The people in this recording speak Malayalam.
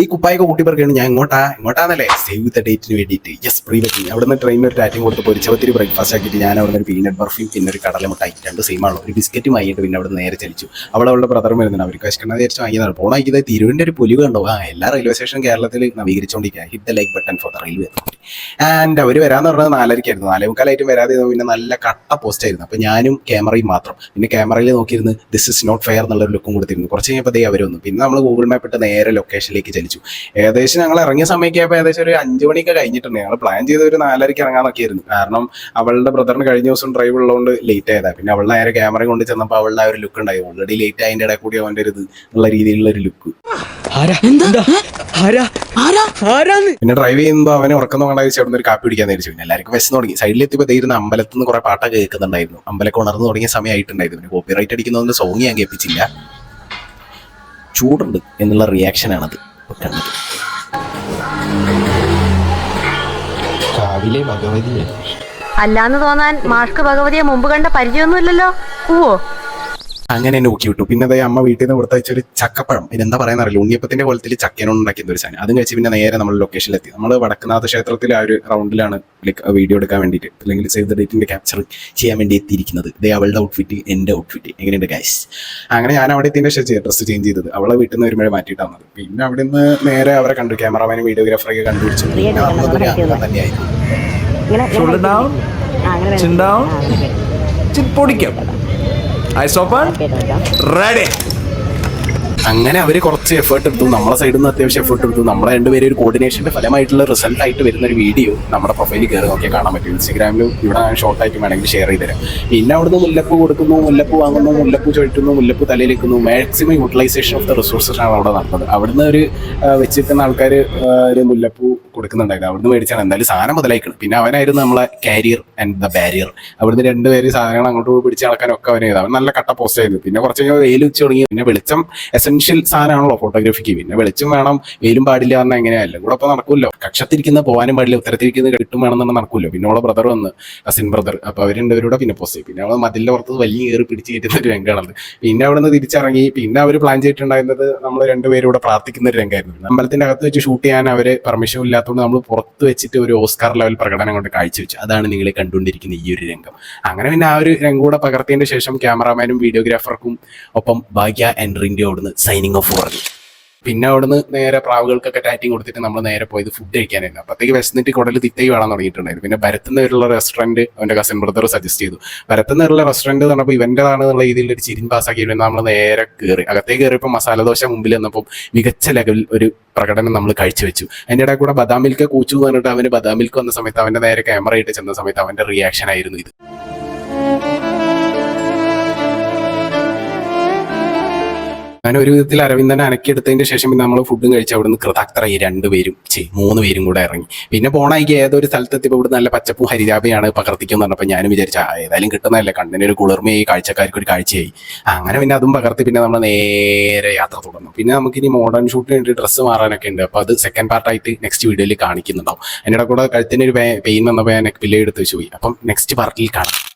ഈ കുപ്പായൊക്കെ കൂട്ടി പറയാണ് ഞാൻ ഇങ്ങോട്ടാന്നല്ലേ സേവ് ദ ഡേറ്റിന് വേണ്ടിയിട്ട് പ്രീ വെഡിങ്. അവിടെ നിന്ന് ട്രെയിനിൽ ഒരു ടാറ്റിങ് കൊടുത്ത് പൊരിച്ചവത്തിരി ബ്രേക്ക്ഫാസ്റ്റ് ആക്കിയിട്ട് ഞാൻ അവിടെ ഒരു പീനട്ട് ബർഫിയും പിന്നെ ഒരു കടലമുട്ടായി രണ്ട് സെയിമാണല്ലോ ഒരു ബിസ്ക്കറ്റും വാങ്ങിയിട്ട് പിന്നെ അവിടെ നേരെ ചലിച്ചു. അവളുടെ ബ്രദറും വരുന്നുണ്ട്. അവർക്ക് വിശക്കണ വിചാരിച്ചു വാങ്ങിയതാണ്. പോണാക്കിയത് തിരുവിൻ്റെ ഒരു പുലിവ് കണ്ടോ. എല്ലാ റെയിൽവേ സ്റ്റേഷൻ കേരളത്തിൽ നവീകരിച്ചുകൊണ്ടിരിക്കുക. Hit the like button for the railway. And അവർ വരാന്ന് പറഞ്ഞത് 4:30 4:45 വരാതെ പിന്നെ നല്ല കട്ട പോസ്റ്റ് ആയിരുന്നു. അപ്പോൾ ഞാനും ക്യാമറയും മാത്രം. പിന്നെ ക്യാമറയിൽ നോക്കിയിരുന്ന് ദിസ് ഇസ് നോട്ട് ഫെയർ എന്നുള്ളൊരു ലുക്കും കൊടുത്തിരുന്നു. കുറച്ച് കഴിഞ്ഞപ്പോൾ അവർ വന്നു. പിന്നെ നമ്മൾ ഗൂഗിൾ മാപ്പ് ഇട്ട് നേരെ ലൊക്കേഷനിലേക്ക് ചലിച്ചു. ഏകദേശം ഞങ്ങൾ ഇറങ്ങിയ സമയത്ത് ഏകദേശം ഒരു 5 മണിയൊക്കെ കഴിഞ്ഞിട്ടുണ്ട്. ഞങ്ങൾ പ്ലാൻ ചെയ്ത ഒരു 4:30 ഇറങ്ങാനൊക്കെ ആയിരുന്നു. കാരണം അവളുടെ ബ്രദറിന് കഴിഞ്ഞ ദിവസം ഡ്രൈവ് ഉള്ളതുകൊണ്ട് ലേറ്റ് ആയതാണ്. പിന്നെ അവളുടെ നേരെ ക്യാമറ കൊണ്ട് ചെന്നപ്പോൾ അവളുടെ ആ ഒരു ലുക്ക് ഉണ്ടായി. ഓൾറെഡി ലേറ്റ് ആയതിൻ്റെ ഇടയിൽ കൂടി അവൻ്റെ ഒരു ഇത് ഉള്ള രീതിയിലുള്ള ഒരു ലുക്ക്. പിന്നെ ഡ്രൈവ് ചെയ്യുമ്പോൾ അവനെ ഉറക്കം കൊണ്ടായി അവിടെ ഒരു കാപ്പി പിടിക്കാൻ നേരിച്ചു. പിന്നെ എല്ലാവർക്കും വിശന്ന് തുടങ്ങി. സൈഡിലെത്തിയപ്പോൾ ദൈവം അമ്പലത്തിൽ നിന്ന് കുറെ പാട്ടൊക്കെ കേൾക്കുന്നുണ്ടായിരുന്നു. അമ്പലമൊക്കെ ഉണർന്നു തുടങ്ങിയ സമയമായിട്ടുണ്ടായിരുന്നു. പിന്നെ കോപ്പി റൈറ്റ് അടിക്കുന്നതുകൊണ്ട് സോങ് ഞാൻ കേൾപ്പിച്ചില്ല. ചൂടുണ്ട് എന്നുള്ള റിയാക്ഷനാണത് കണ്ടത്. കാവിലെ ഭഗവതിയെ അല്ലാന്ന് തോന്നാൻ മാഷ്ക്ക് ഭഗവതിയെ മുമ്പ് കണ്ട പരിചയമൊന്നുമില്ലല്ലോ. ഓ അങ്ങനെ നോക്കി വിട്ടു. പിന്നെ അതേ അമ്മ വീട്ടിൽ നിന്ന് കൊടുത്തയച്ചൊരു ചക്കപ്പഴം, ഇതെന്താ പറയാൻ അറിയില്ല, ഉണ്ണിയപ്പത്തിന്റെ കോലത്തിൽ ചക്കേനോട് ഉണ്ടാക്കിയ ഒരു സാധനം. അതും കഴിച്ച് പിന്നെ നേരെ നമ്മൾ ലൊക്കേഷനിലെത്തി. നമ്മൾ വടക്കുന്നാഥ ക്ഷേത്രത്തിൽ ആ ഒരു റൗണ്ടിലാണ് വീഡിയോ എടുക്കാൻ വേണ്ടിയിട്ട് അല്ലെങ്കിൽ സേവ് ദ ഡേറ്റിന്റെ ക്യാപ്ചർ ചെയ്യാൻ വേണ്ടി എത്തിയിരിക്കുന്നത്. ഇതേ അവളുടെ ഔട്ട്ഫിറ്റ് എൻ്റെ ഔട്ട്ഫിറ്റ് എങ്ങനെയുണ്ട് ഗൈസ്. അങ്ങനെ ഞാൻ അവിടെ എത്തിൻ്റെ ഡ്രസ്സ് ചേഞ്ച് ചെയ്തത് അവളെ വീട്ടിൽ നിന്ന് വരുമ്പോഴേ മാറ്റിയിട്ടാണ് വന്നത്. പിന്നെ അവിടെ നിന്ന് നേരെ അവരെ കണ്ടു, ക്യാമറമാനും വീഡിയോഗ്രാഫറൊക്കെ കണ്ടുപിടിച്ചു. പിന്നെ വന്നതൊരു അങ്ങനെ തന്നെയായിരുന്നു. അങ്ങനെ അവർ കുറച്ച് എഫേർട്ട് എടുത്തു. നമ്മളെ സൈഡിൽ നിന്ന് അത്യാവശ്യം എഫേർട്ട് എടുത്തു. നമ്മളെ രണ്ടുപേരും ഒരു കോർഡിനേഷന്റെ ഫലമായിട്ടുള്ള റിസൾട്ട് ആയിട്ട് വരുന്ന ഒരു വീഡിയോ നമ്മുടെ പ്രൊഫൈലിൽ കയറി നോക്കിയാൽ കാണാൻ പറ്റും. ഇൻസ്റ്റാഗ്രാമിലും ഇവിടെ ഷോർട്ടായിട്ട് വേണമെങ്കിൽ ഷെയർ ചെയ്ത് തരാം. പിന്നെ അവിടുന്ന് മുല്ലപ്പൂ കൊടുക്കുന്നു, മുല്ലപ്പൂ വാങ്ങുന്നു, മുല്ലപ്പൂ ചുഴറ്റുന്നു, മുല്ലപ്പൂ തലയിലേക്കുന്നു. Maximum utilisation of the resources ആണ് അവിടെ നടന്നത്. അവിടുന്ന് ഒരു വെച്ചിരിക്കുന്ന ആൾക്കാർ ഒരു മുല്ലപ്പൂ കൊടുക്കുന്നുണ്ടായിരുന്നു. അവിടുന്ന് മേടിച്ചാണ് എന്തായാലും സാധനം മുതലായിക്കണം. പിന്നെ അവനായിരുന്നു നമ്മളെ കാരിയർ ആൻഡ് ദ ബാരിയർ. അവിടുന്ന് രണ്ടുപേര് സാധനങ്ങൾ അങ്ങോട്ട് പോയി പിടിച്ച് നടക്കാനൊക്കെ അവനെ അവൻ നല്ല കട്ട പോസ്റ്റ് ആയിരുന്നു. പിന്നെ കുറച്ച് കഴിഞ്ഞാൽ വെയിൽ വെച്ച് തുടങ്ങി. പിന്നെ വെളിച്ചം എസെൻഷ്യൽ സാധനമാണല്ലോ ഫോട്ടോഗ്രാഫിക്ക്. പിന്നെ വെളിച്ചം വേണം, വെയിലും പാടില്ല പറഞ്ഞാൽ എങ്ങനെയല്ല കൂടെ അപ്പോൾ നടക്കുമല്ലോ. കക്ഷത്തിരിക്കുന്ന പോകാനും പാടില്ല, ഉത്തരത്തിരിക്കുന്ന കിട്ടും വേണമെന്ന് നടക്കുമല്ലോ. പിന്നെ അവളെ ബ്രദർ വന്ന്, കസിൻ ബ്രദർ. അപ്പോൾ അവർ രണ്ടുപേരുടെ പിന്നെ പോസ്റ്റ് ചെയ്യും. പിന്നെ അവൾ മതിലിൻ്റെ പുറത്ത് വലിയ കയറി പിടിച്ച് കയറ്റുന്ന ഒരു രംഗമാണത്. പിന്നെ അവിടെ നിന്ന് തിരിച്ചിറങ്ങി. പിന്നെ അവർ പ്ലാൻ ചെയ്തിട്ടുണ്ടായിരുന്നത് നമ്മൾ രണ്ടുപേരും പ്രാർത്ഥിക്കുന്ന ഒരു രംഗമായിരുന്നു. അമ്പലത്തിൻ്റെ അകത്ത് വെച്ച് ഷൂട്ട് ചെയ്യാൻ അവർ പെർമിഷൻ ഇല്ലാത്തതുകൊണ്ട് നമ്മൾ പുറത്ത് വെച്ചിട്ട് ഒരു ഓസ്കാർ ലെവൽ പ്രകടനം കൊണ്ട് കാഴ്ചവെച്ചു. അതാണ് നിങ്ങൾ കണ്ടുകൊണ്ടിരിക്കുന്ന ഈ ഒരു രംഗം. അങ്ങനെ പിന്നെ ആ ഒരു രംഗം കൂടെ പകർത്തിയതിന് ശേഷം ക്യാമറാമാനും വീഡിയോഗ്രാഫർക്കും ഒപ്പം ഭാഗ്യ ആൻഡ് റിൻഡി അവിടുന്ന് സൈനിങ് ഓഫ് പറഞ്ഞു. പിന്നെ അവിടുന്ന് നേരെ പ്രാവുകൾക്കൊക്കെ ടാറ്റിങ് കൊടുത്തിട്ട് നമ്മൾ നേരെ പോയത് ഫുഡ് കഴിക്കാനായിരുന്നു. അപ്പോഴത്തേക്ക് വിശന്നിട്ട് കുടൽ തിത്തൈ വേണം തുടങ്ങിയിട്ടുണ്ടായിരുന്നു. പിന്നെ ഭരത്തുനിന്നുള്ള റെസ്റ്റോറൻറ്റ് അവൻ്റെ കസിൻ ബ്രദർ സജസ്റ്റ് ചെയ്തു. ഭരത്തുനിന്നുള്ള റെസ്റ്റോറൻറ്റ് എന്ന് പറഞ്ഞപ്പോൾ ഇവൻ്റെതാണെന്നുള്ള രീതിയിൽ ഒരു ചിരിൻ പാസ്സാക്കി നമ്മൾ നേരെ കയറി. അകത്തേക്ക് കയറിയപ്പോൾ മസാല ദോശ മുമ്പിൽ വന്നപ്പോൾ മികച്ച ലെവലിൽ ഒരു പ്രകടനം നമ്മൾ കാഴ്ചവെച്ചു. അതിൻ്റെ ഇടയിൽ കൂടെ ബദാം മിൽക്ക് കൂച്ചു എന്ന് പറഞ്ഞിട്ട് അവന് ബദാം മിൽക്ക് വന്ന സമയത്ത് അവൻ്റെ നേരെ ക്യാമറ ആയിട്ട് ചെന്ന സമയത്ത് അവൻ്റെ റിയാക്ഷൻ ആയിരുന്നു ഇത്. അങ്ങനെ ഒരു വിധത്തിൽ അരവിന്ദനെ അനക്കിയെടുത്തതിന്റെ ശേഷം പിന്നെ നമ്മൾ ഫുഡും കഴിച്ച് അവിടെ നിന്ന് കൃതാക്തരായി 3 പേരും കൂടെ ഇറങ്ങി. പിന്നെ പോണായിക്ക് ഏതൊരു സ്ഥലത്തെത്തിയപ്പോൾ ഇവിടെ നല്ല പച്ചപ്പും ഹരിതാപയാണ് പകർത്തിക്കുമെന്ന് പറഞ്ഞപ്പോൾ ഞാനും വിചാരിച്ച ഏതായാലും കിട്ടുന്നതല്ലേ, കണ്ണിനൊരു കുളിർമയായി, കാഴ്ചക്കാർക്ക് ഒരു കാഴ്ചയായി. അങ്ങനെ പിന്നെ അതും പകർത്തി പിന്നെ നമ്മൾ നേരെ യാത്ര തുടർന്നു. പിന്നെ നമുക്കിനി മോഡേൺ ഷൂട്ടിന് വേണ്ടി ഡ്രസ്സ് മാറാനൊക്കെ ഉണ്ട്. അപ്പോൾ അത് സെക്കൻഡ് പാർട്ടായിട്ട് നെക്സ്റ്റ് വീഡിയോയിൽ കാണിക്കുന്നുണ്ടാവും. അതിൻ്റെ കൂടെ കഴുത്തിന് ഒരു പെയിൻ വന്നപ്പോൾ ഞാൻ പില്ലേ എടുത്ത് വെച്ച് പോയി. അപ്പം നെക്സ്റ്റ് പാർട്ടിൽ കാണാം.